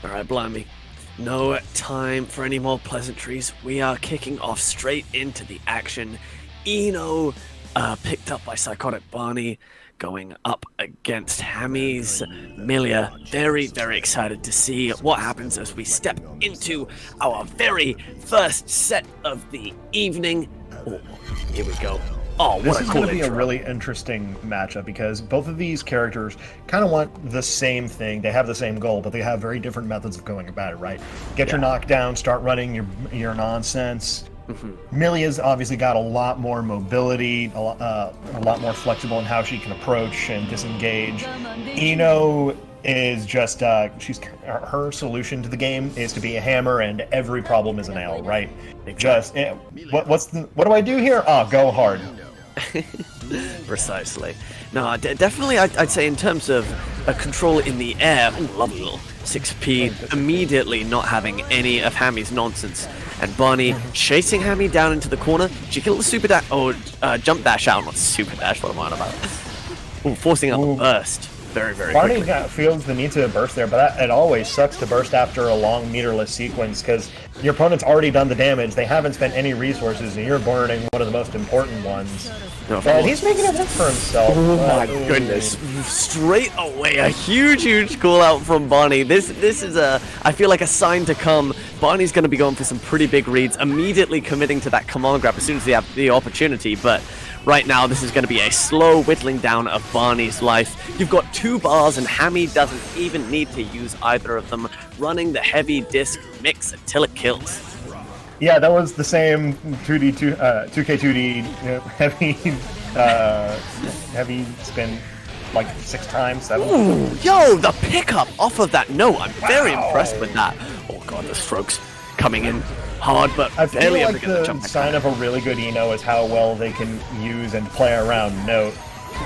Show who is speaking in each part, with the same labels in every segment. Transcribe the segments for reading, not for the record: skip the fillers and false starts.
Speaker 1: Alright, blimey. No time for any more pleasantries. We are kicking off straight into the action. Eno, picked up by PsycoticBarney, going up against Hammy's Milia. Very, very excited to see what happens as we step into our very first set of the evening. Oh, here we go. Oh, what
Speaker 2: this
Speaker 1: a
Speaker 2: is
Speaker 1: cool
Speaker 2: going to be
Speaker 1: intro.
Speaker 2: a really interesting matchup because both of these characters kind of want the same thing. They have the same goal, but they have very different methods of going about it, right? Get your knockdown, start running your nonsense. Milia's obviously got a lot more mobility, a lot more flexible in how she can approach and disengage. Eno is just her solution to the game is to be a hammer and every problem is a nail, right? Just what do I do here? Oh, go hard.
Speaker 1: Precisely. No, definitely I'd say in terms of a control in the air, ooh, lovely little 6P, immediately not having any of Hammy's nonsense. And Barney chasing Hammy down into the corner. She can little super dash, jump dash out, not super dash, what am I on about? Ooh, forcing out a burst. Very, very
Speaker 2: Barney
Speaker 1: quickly.
Speaker 2: feels the need to burst there, but it always sucks to burst after a long meterless sequence because your opponent's already done the damage. They haven't spent any resources, and you're burning one of the most important ones.
Speaker 1: No,
Speaker 2: And he's making it work for himself.
Speaker 1: oh my goodness. Straight away, a huge call out from Barney. This is I feel like a sign to come. Barney's going to be going for some pretty big reads, immediately committing to that command grab as soon as they have the opportunity, but right now, this is going to be a slow whittling down of Barney's life. You've got 2 bars, and Hammy doesn't even need to use either of them, running the heavy disc mix until it kills.
Speaker 2: Yeah, that was the same 2K2D heavy spin like 6 times, 7.
Speaker 1: Ooh, yo, the pickup off of that note. I'm very impressed with that. Oh god, the strokes coming in hard, but
Speaker 2: I feel
Speaker 1: barely able
Speaker 2: like
Speaker 1: to get the
Speaker 2: the
Speaker 1: jump back.
Speaker 2: sign of a really good Eno is how well they can use and play around Note.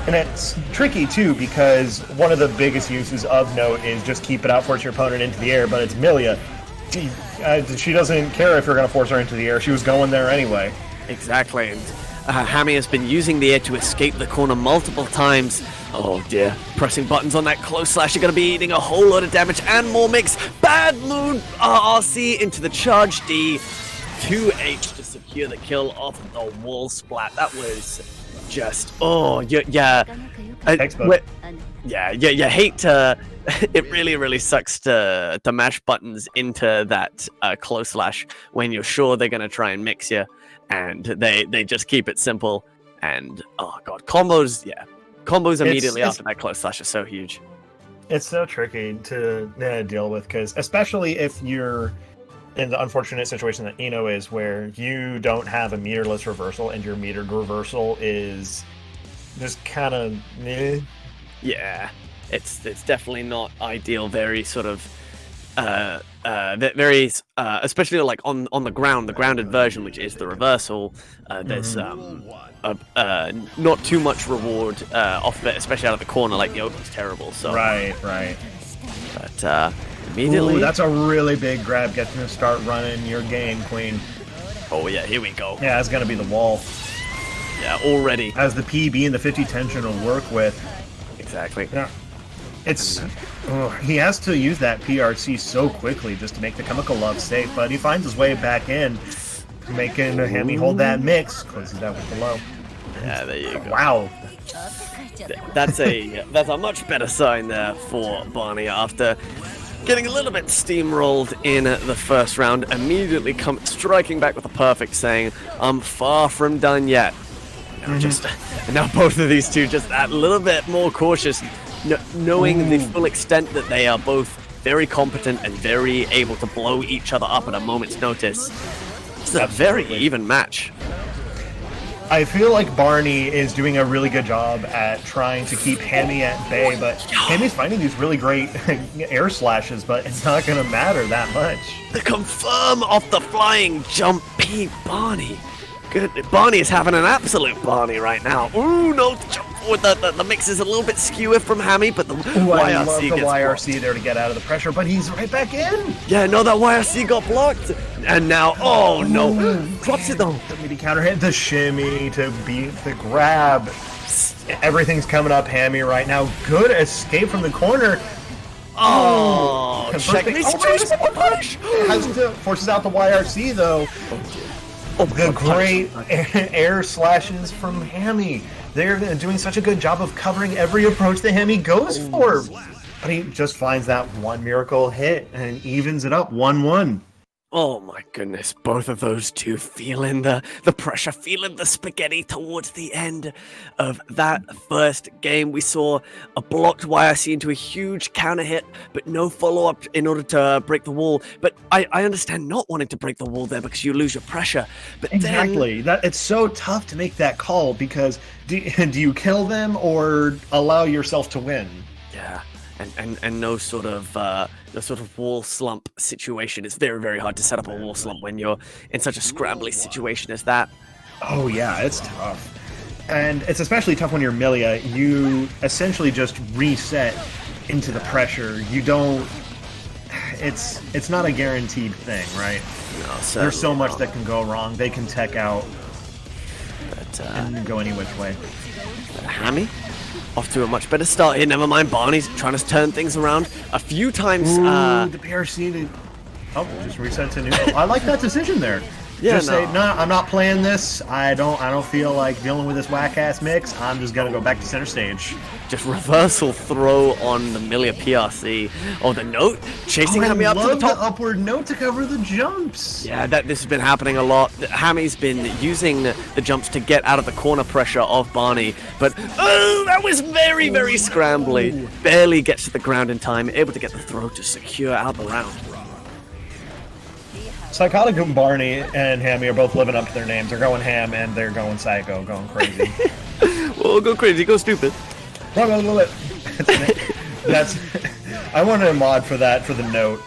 Speaker 2: And it's tricky too because one of the biggest uses of Note is just keep it out, force your opponent into the air, but it's Milia. She doesn't care if you're going to force her into the air. She was going there anyway.
Speaker 1: Exactly, and Hammy has been using the air to escape the corner multiple times. Oh dear, pressing buttons on that close slash. You're going to be eating a whole lot of damage and more mix. Bad mood RRC into the charge D. 2H to secure the kill off the wall splat. That was just, yeah.
Speaker 2: Textbook.
Speaker 1: You hate to, it really sucks to mash buttons into that close slash when you're sure they're going to try and mix you, and they just keep it simple. And oh god, combos immediately after that close slash are so huge.
Speaker 2: It's so tricky to deal with because especially if you're in the unfortunate situation that Eno is where you don't have a meterless reversal and your metered reversal is just kind of
Speaker 1: Yeah, it's definitely not ideal. Very sort of very especially like on the grounded version, which is the reversal. There's not too much reward off of it, especially out of the corner. Like Yoko's terrible. So
Speaker 2: right.
Speaker 1: But immediately,
Speaker 2: Ooh, that's a really big grab. Get to start running your game, Queen.
Speaker 1: oh yeah, here we go.
Speaker 2: Yeah, it's gonna be the wall.
Speaker 1: Yeah, already.
Speaker 2: As the PB and the 50 tension will work with.
Speaker 1: Exactly.
Speaker 2: Yeah. It's he has to use that PRC so quickly just to make the chemical love safe, but he finds his way back in, making Hammy hold that mix, closes that with the low.
Speaker 1: Yeah, there you go.
Speaker 2: Wow.
Speaker 1: That's a much better sign there for Barney after getting a little bit steamrolled in the first round. Immediately striking back with a perfect, saying, "I'm far from done yet." Now both of these two just that little bit more cautious, knowing the full extent that they are both very competent and very able to blow each other up at a moment's notice. It's a very even match.
Speaker 2: I feel like Barney is doing a really good job at trying to keep Hammy at bay, but Hammy's finding these really great air slashes, but it's not going to matter that much.
Speaker 1: The confirm off the flying jump P Barney. Good. Barney is having an absolute Barney right now. Ooh, no jump forward. The mix is a little bit skewer from Hammy, but the
Speaker 2: Ooh, I love
Speaker 1: YRC
Speaker 2: the
Speaker 1: gets
Speaker 2: YRC
Speaker 1: blocked.
Speaker 2: there to get out of the pressure, but he's right back in.
Speaker 1: Yeah, no, that YRC got blocked. And now, oh no. Drops it though.
Speaker 2: The midi counter hit, the shimmy to beat the grab. Everything's coming up Hammy right now. Good escape from the corner.
Speaker 1: Oh,
Speaker 2: Has to forces out the YRC though. The great air slashes from Hammy. They're doing such a good job of covering every approach that Hammy goes for. But he just finds that one miracle hit and evens it up 1-1.
Speaker 1: Oh my goodness, both of those two feeling the pressure, feeling the spaghetti towards the end of that first game. We saw a blocked YRC into a huge counter hit, but no follow-up in order to break the wall. But I understand not wanting to break the wall there because you lose your pressure. But
Speaker 2: exactly, it's so tough to make that call because do you kill them or allow yourself to win?
Speaker 1: Yeah. And no sort of wall slump situation. It's very, very hard to set up a wall slump when you're in such a scrambly situation as that.
Speaker 2: Oh yeah, it's tough. And it's especially tough when you're Milia. You essentially just reset into the pressure. You don't... It's not a guaranteed thing, right?
Speaker 1: No,
Speaker 2: there's so much that can go wrong. They can tech out and go any which way.
Speaker 1: Hammy? Off to a much better start here. Never mind, Barney's trying to turn things around a few times.
Speaker 2: Ooh, the PRC. Just reset to neutral. I like that decision there. Yeah, just say, no, I'm not playing this. I don't feel like dealing with this whack-ass mix. I'm just gonna go back to center stage.
Speaker 1: Just reversal throw on the Milia PRC. Oh, the note chasing Hammy up to the top.
Speaker 2: The upward note to cover the jumps.
Speaker 1: Yeah, this has been happening a lot. Hammy's been using the jumps to get out of the corner pressure of Barney, but oh, that was very, very scrambly. Barely gets to the ground in time, able to get the throw to secure out the round.
Speaker 2: PsycoticBarney and Hammy are both living up to their names. They're going ham and they're going psycho, going crazy.
Speaker 1: Well, go crazy, go stupid.
Speaker 2: That's. I wanted a mod for that for the note.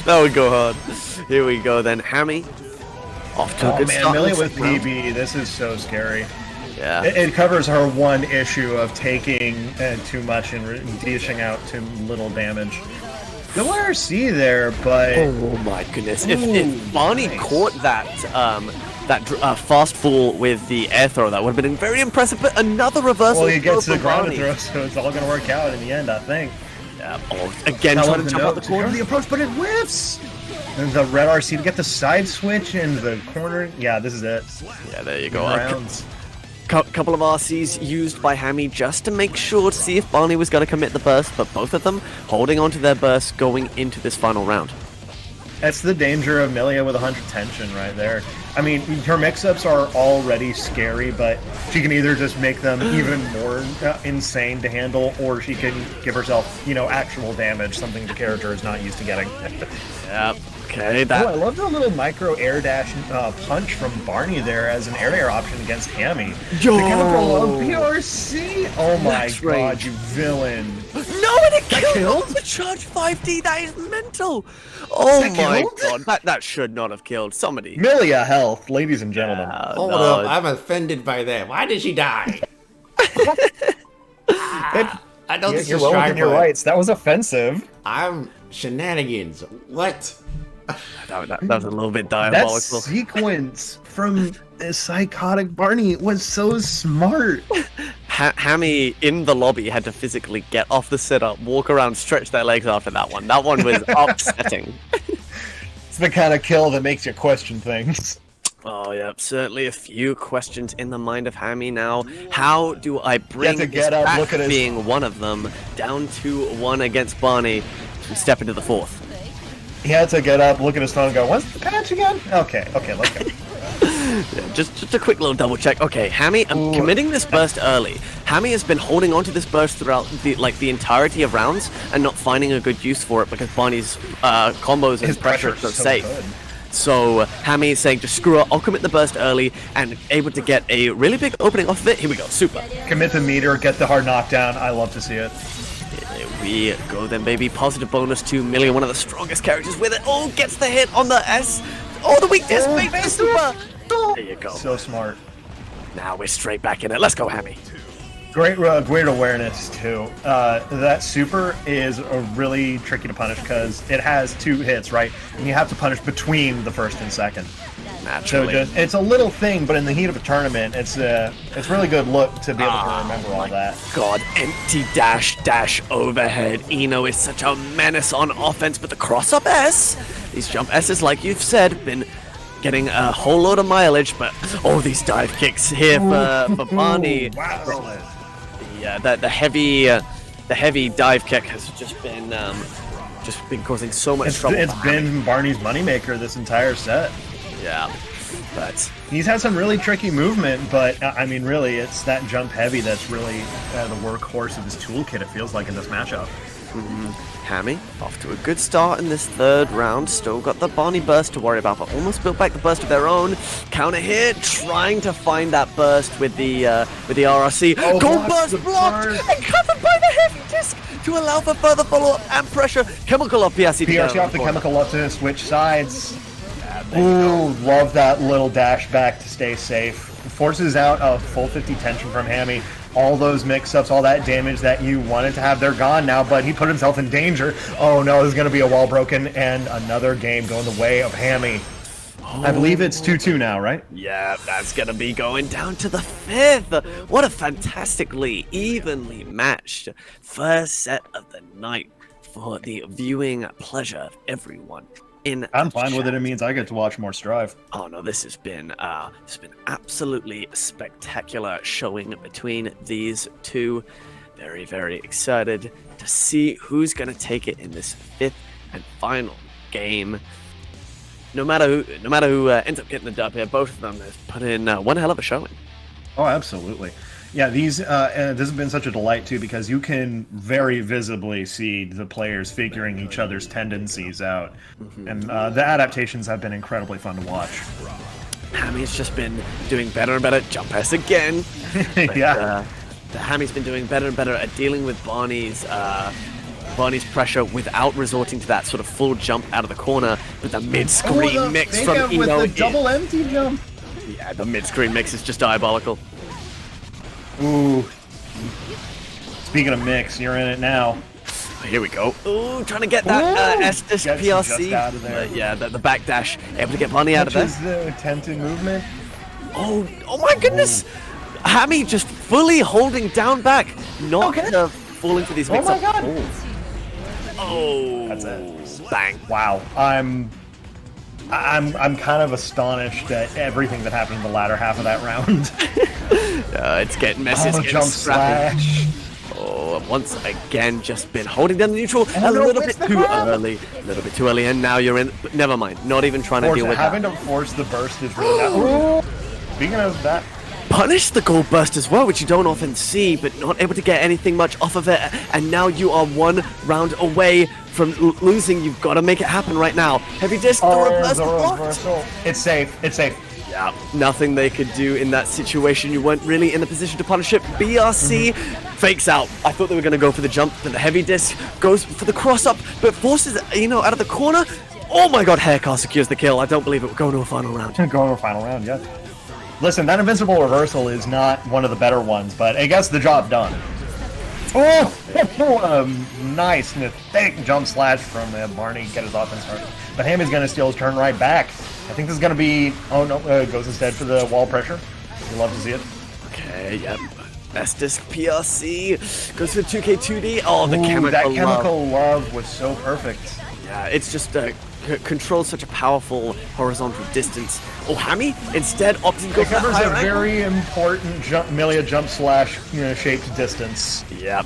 Speaker 1: That would go hard. Here we go then. Hammy off to a good start.
Speaker 2: Milia with PB. This is so scary.
Speaker 1: Yeah.
Speaker 2: It covers her one issue of taking too much and dishing out too little damage. No YRC there, but...
Speaker 1: Oh my goodness. If Barney caught that fast fall with the air throw, that would have been very impressive, but another reversal.
Speaker 2: Well, he gets to the ground throw, so it's all going to work out in the end, I think.
Speaker 1: Yeah. Oh, again, trying to jump out the corner.
Speaker 2: The approach, but it whiffs! And the red RC to get the side switch in the corner. Yeah, this is it.
Speaker 1: Yeah, there you go. Couple of RCs used by Hammy just to make sure to see if Barney was going to commit the burst, but both of them holding on to their burst going into this final round.
Speaker 2: That's the danger of Milia with 100 tension right there. I mean, her mix-ups are already scary, but she can either just make them even more insane to handle, or she can give herself, actual damage, something the character is not used to getting.
Speaker 1: Yep. Okay,
Speaker 2: I love the little micro air dash punch from Barney there as an air option against Hammy.
Speaker 1: Yo!
Speaker 2: The chemical of PRC! Oh my god, you villain.
Speaker 1: No, and it killed the charge 5D. That is mental. Oh my god, that should not have killed somebody.
Speaker 2: Milia health, ladies and gentlemen.
Speaker 3: Hold up, I'm offended by that. Why did she die? I know this is
Speaker 2: well within your rights. That was offensive.
Speaker 3: I'm shenanigans. What?
Speaker 1: That was a little bit diabolical.
Speaker 2: That sequence from PsycoticBarney was so smart.
Speaker 1: Hammy in the lobby had to physically get off the sit-up, walk around, stretch their legs after that one. That one was upsetting.
Speaker 2: It's the kind of kill that makes you question things.
Speaker 1: Oh, yeah, certainly a few questions in the mind of Hammy now. How do I bring
Speaker 2: this back,
Speaker 1: being one of them, down 2-1 against Barney, to step into the fourth?
Speaker 2: He had to get up, look at his phone, and go, "What's the patch again?" Okay, let's go.
Speaker 1: Yeah, just a quick little double check. Okay, Hammy, I'm committing this burst early. Hammy has been holding on to this burst throughout the entirety of rounds and not finding a good use for it because Barney's combos and pressure are so safe. Good. So Hammy is saying, just screw it, I'll commit the burst early and able to get a really big opening off of it. Here we go, super.
Speaker 2: Commit the meter, get the hard knockdown. I love to see it.
Speaker 1: Here we go then, baby. Positive bonus to Milia, one of the strongest characters with it. Oh, gets the hit on the S. Oh, the weakness, baby, super. There you go.
Speaker 2: So smart.
Speaker 1: Now we're straight back in it. Let's go, Hammy.
Speaker 2: Great awareness, too. That super is really tricky to punish because it has 2 hits, right? And you have to punish between the first and second.
Speaker 1: Naturally.
Speaker 2: So it's a little thing, but in the heat of a tournament, it's really good look to be able to remember all that.
Speaker 1: God, empty dash overhead. Eno is such a menace on offense, but the cross-up S, these jump S's, like you've said, been getting a whole load of mileage, but these dive kicks here for Barney.
Speaker 2: Wow.
Speaker 1: Yeah, the heavy dive kick has just been causing so much trouble.
Speaker 2: It's been Barney's moneymaker this entire set.
Speaker 1: Yeah, but
Speaker 2: he's had some really tricky movement, but I mean, really, it's that jump heavy that's really the workhorse of his toolkit, it feels like, in this matchup.
Speaker 1: Hammy, off to a good start in this third round. Still got the Barney burst to worry about, but almost built back the burst of their own. Counter here, trying to find that burst with the RRC. Gold burst blocked and covered by the heavy disc to allow for further follow-up and pressure. Chemical off PRC.
Speaker 2: PRC off the chemical up to switch sides. Ooh, love that little dash back to stay safe. Forces out a full 50 tension from Hammy. All those mix-ups, all that damage that you wanted to have, they're gone now, but he put himself in danger. Oh no, there's going to be a wall broken, and another game going the way of Hammy. I believe it's 2-2 now, right?
Speaker 1: Yeah, that's going to be going down to the fifth. What a fantastically evenly matched first set of the night for the viewing pleasure of everyone.
Speaker 2: I'm fine with it. It means I get to watch more Strive.
Speaker 1: Oh no, this has been absolutely spectacular showing between these two. Very, very excited to see who's gonna take it in this fifth and final game. No matter who ends up getting the dub here, both of them have put in one hell of a showing.
Speaker 2: Oh, absolutely. Yeah, this has been such a delight, too, because you can very visibly see the players figuring each other's tendencies out. And the adaptations have been incredibly fun to watch.
Speaker 1: Hammy's just been doing better and better. Jump pass again. But,
Speaker 2: yeah.
Speaker 1: Hammy's been doing better and better at dealing with Barney's pressure without resorting to that sort of full jump out of the corner. But the mid-screen mix from Eno.
Speaker 2: With the double empty jump.
Speaker 1: Yeah, the mid-screen mix is just diabolical.
Speaker 2: Ooh. Speaking of mix, you're in it now.
Speaker 1: Here we go. Ooh, trying to get that S-Disc PRC.
Speaker 2: Just out of there.
Speaker 1: Yeah, the back dash. Able to get Barney out of there.
Speaker 2: Which is the attempted movement.
Speaker 1: Oh my goodness! Hammy just fully holding down back. Not falling for these mix-ups.
Speaker 2: Oh my god.
Speaker 1: Oh.
Speaker 2: That's it.
Speaker 1: Bang.
Speaker 2: Wow. I'm kind of astonished at everything that happened in the latter half of that round.
Speaker 1: It's getting messy. It's getting
Speaker 2: jump
Speaker 1: scrappy.
Speaker 2: slash.
Speaker 1: Oh, once again, just been holding down the neutral a little bit too early. A little bit too early, and now you're in. But never mind. Not even trying to deal with
Speaker 2: having to force the burst is really Speaking of that,
Speaker 1: punish the gold burst as well, which you don't often see, but not able to get anything much off of it. And now you are one round away from losing. You've got to make it happen right now. Heavy disc, the reversal.
Speaker 2: It's safe. It's safe.
Speaker 1: Yeah, nothing they could do in that situation. You weren't really in the position to punish it. BRC fakes out. I thought they were going to go for the jump, but the heavy disc goes for the cross-up, but forces out of the corner. Oh my god, Haircar secures the kill. I don't believe it will go to a final round.
Speaker 2: Go to a final round, yeah. Listen, that invincible reversal is not one of the better ones, but it gets the job done. Oh, nice and thick jump slash from Barney, get his offense started. But Hammy's going to steal his turn right back. I think this is going to be... Oh, no, goes instead for the wall pressure. You love to see it.
Speaker 1: Okay, yep. S-Disc PRC goes for 2K2D. Oh, the chemical
Speaker 2: that chemical love was so perfect.
Speaker 1: Yeah, it's just controls such a powerful horizontal distance. Oh, Hammy instead opting to go for
Speaker 2: covers
Speaker 1: that
Speaker 2: a very important Melia jump slash shaped distance.
Speaker 1: Yep.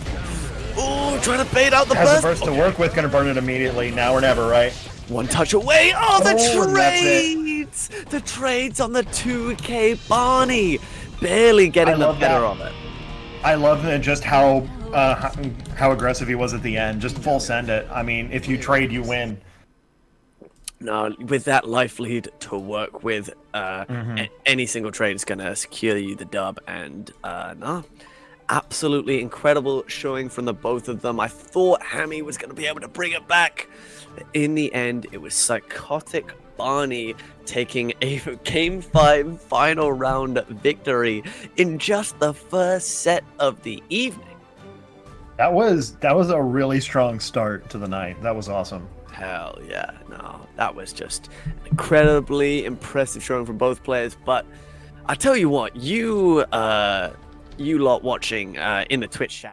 Speaker 1: Ooh, trying to bait out the
Speaker 2: Has
Speaker 1: burst.
Speaker 2: the burst to work with, gonna burn it immediately. Now or never, right?
Speaker 1: One touch away. Oh, the
Speaker 2: that's
Speaker 1: trades! The trades on the 2K Barney. Barely getting the better of it.
Speaker 2: I love just how aggressive he was at the end. Just full send it. I mean, if you trade, you win.
Speaker 1: No, with that life lead to work with, any single trade is going to secure you the dub. And no, absolutely incredible showing from the both of them. I thought Hammy was going to be able to bring it back. But in the end, it was PsycoticBarney taking a Game 5 final round victory in just the first set of the evening.
Speaker 2: That was a really strong start to the night. That was awesome.
Speaker 1: Hell yeah, no, that was just an incredibly impressive showing from both players. But I tell you what, you lot watching in the Twitch chat.